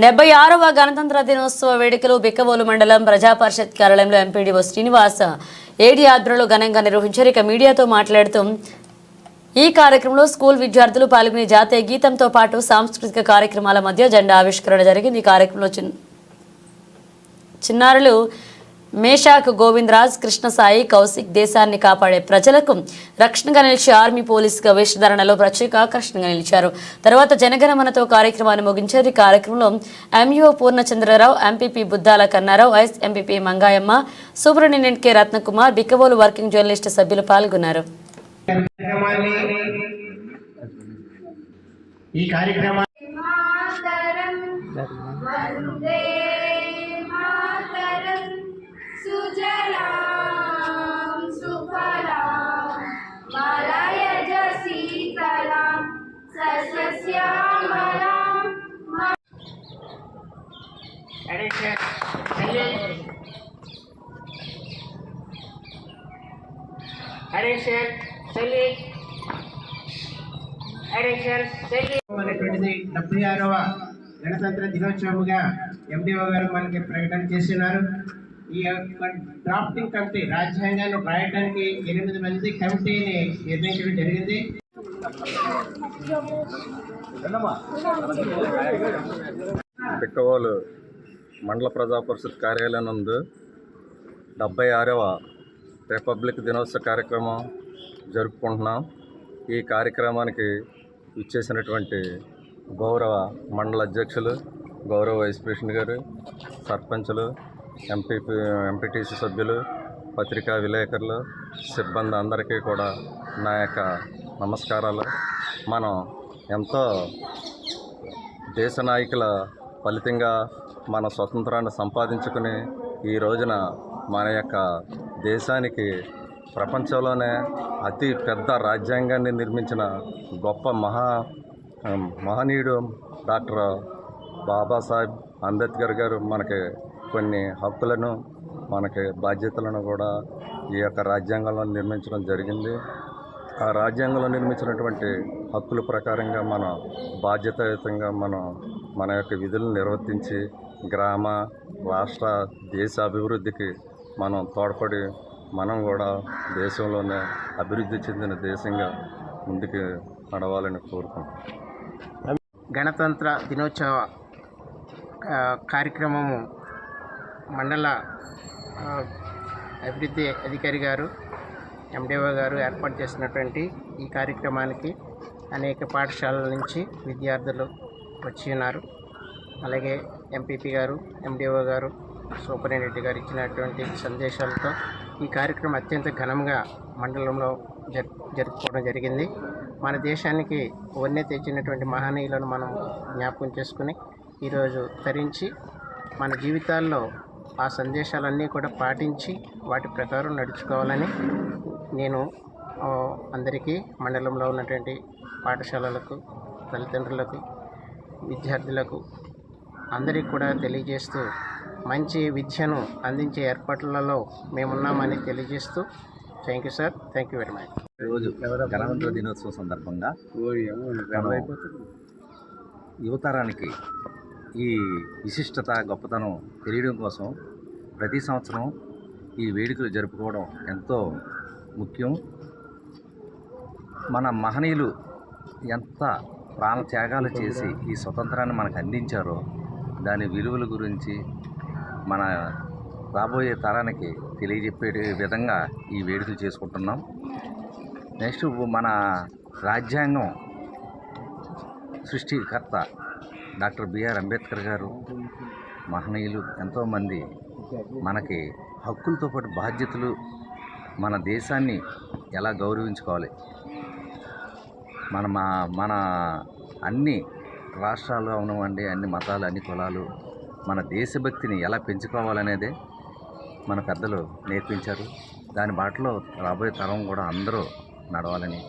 76వ గణతంత్ర దినోత్సవ వేడుకలు బిక్కవోలు మండలం ప్రజా పరిషత్ కార్యాలయంలో ఎంపీడీఓ శ్రీనివాస్ ఏడీ ఆధ్వర్యంలో ఘనంగా నిర్వహించారు. ఇక మీడియాతో మాట్లాడుతూ ఈ కార్యక్రమంలో స్కూల్ విద్యార్థులు పాల్గొనే జాతీయ గీతంతో పాటు సాంస్కృతిక కార్యక్రమాల మధ్య జెండా ఆవిష్కరణ జరిగింది. ఈ కార్యక్రమంలో చిన్నారులు మేషాక్ గోవిందరాజ్, కృష్ణసాయి, కౌశిక్ దేశాన్ని కాపాడే ప్రజలకు రక్షణగా నిలిచి ఆర్మీ పోలీసుగా వేషధారణలో ప్రత్యేక ఆకర్షణగా నిలిచారు. తర్వాత జనగణమనతో కార్యక్రమాన్ని ముగించారు. ఈ కార్యక్రమంలో MEO Purnachandrarao, MPP Buddala Kannarao, vice MPP Mangayamma, superintendent K Ratnakumar, Bikkavolu working journalist సభ్యులు పాల్గొన్నారు. सुजलां सुफलां मलयज शीतलां सस्यश्यामलां అనేటువంటిది 76వ గణతంత్ర దినోత్సవముగా ఎండిఓ గారు మనకి ప్రకటన చేస్తున్నారు. ఈ డ్రాఫ్టింగ్ కమిటీ రాజ్యాంగాన్ని రాయడానికి 8 మంది కమిటీని నిర్ణయించడం జరిగింది. బిక్కవోలు మండల ప్రజా పరిషత్ కార్యాలయం నందు 76వ రిపబ్లిక్ దినోత్సవ కార్యక్రమం జరుపుకుంటున్నాం. ఈ కార్యక్రమానికి ఇచ్చేసినటువంటి గౌరవ మండల అధ్యక్షులు, గౌరవ వైస్ ప్రెసిడెంట్ గారు, సర్పంచులు, ఎంపీటీసీ సభ్యులు, పత్రికా విలేకరులు, సిబ్బంది అందరికీ కూడా నా యొక్క నమస్కారాలు. మనం ఎంతో దేశ నాయకుల ఫలితంగా మన స్వతంత్రాన్ని సంపాదించుకుని ఈ రోజున మన యొక్క దేశానికి ప్రపంచంలోనే అతి పెద్ద రాజ్యాంగాన్ని నిర్మించిన గొప్ప మహనీయుడు డాక్టర్ బాబాసాహెబ్ అంబేద్కర్ గారు మనకి కొన్ని హక్కులను, మనకి బాధ్యతలను కూడా ఈ యొక్క రాజ్యాంగంలో నిర్మించడం జరిగింది. ఆ రాజ్యాంగంలో నిర్మించినటువంటి హక్కుల ప్రకారంగా మనం బాధ్యతాయుతంగా మన యొక్క విధులను నిర్వర్తించి గ్రామ, రాష్ట్ర, దేశ అభివృద్ధికి మనం తోడ్పడి మనం కూడా దేశంలోనే అభివృద్ధి చెందిన దేశంగా ముందుకు నడవాలని కోరుకుంటున్నాం. గణతంత్ర దినోత్సవ కార్యక్రమము మండల అభివృద్ధి అధికారి గారు, ఎండిఓ గారు ఏర్పాటు చేసినటువంటి ఈ కార్యక్రమానికి అనేక పాఠశాలల నుంచి విద్యార్థులు వచ్చి ఉన్నారు. అలాగే ఎంపీపీ గారు, ఎండిఓ గారు, సూపరింటెండెంట్ గారు ఇచ్చినటువంటి సందేశాలతో ఈ కార్యక్రమం అత్యంత ఘనంగా మండలంలో జరుపుకోవడం జరిగింది. మన దేశానికి వన్నె తెచ్చినటువంటి మహనీయులను మనం జ్ఞాపకం చేసుకుని ఈరోజు తరించి మన జీవితాల్లో ఆ సందేశాలన్నీ కూడా పాటించి వాటి ప్రకారం నడుచుకోవాలని నేను అందరికీ, మండలంలో ఉన్నటువంటి పాఠశాలలకు, తల్లిదండ్రులకు, విద్యార్థులకు అందరికీ కూడా తెలియజేస్తూ మంచి విద్యను అందించే ఏర్పాట్లలో మేమున్నామని తెలియజేస్తూ thank you sir, thank you very much. ఈరోజు గణతంత్ర దినోత్సవం సందర్భంగా యువతరానికి ఈ విశిష్టత, గొప్పతనం తెలియడం కోసం ప్రతి సంవత్సరం ఈ వేడుకలు జరుపుకోవడం ఎంతో ముఖ్యం. మన మహనీయులు ఎంత ప్రాణ త్యాగాలు చేసి ఈ స్వతంత్రాన్ని మనకు అందించారో దాని విలువల గురించి మన రాబోయే తరానికి తెలియజెప్పే విధంగా ఈ వేడుకలు చేసుకుంటున్నాం. నెక్స్ట్ మన రాజ్యాంగం సృష్టికర్త డాక్టర్ బిఆర్ అంబేద్కర్ గారు, మహనీయులు ఎంతోమంది మనకి హక్కులతో పాటు బాధ్యతలు, మన దేశాన్ని ఎలా గౌరవించుకోవాలి, మన అన్ని రాష్ట్రాలు అవనివ్వండి, అన్ని మతాలు, అన్ని కులాలు, మన దేశభక్తిని ఎలా పెంచుకోవాలనేదే మన పెద్దలు నేర్పించారు. దాని బాటలో రాబోయే తరం కూడా అందరూ నడవాలని,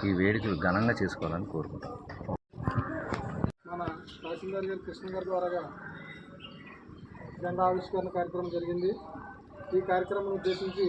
ఈ వేడుకలు ఘనంగా చేసుకోవాలని కోరుకుంటాం. మన తహసీల్దార్ గారు కృష్ణ గారి ద్వారా జెండా ఆవిష్కరణ కార్యక్రమం జరిగింది. ఈ కార్యక్రమం ఉద్దేశించి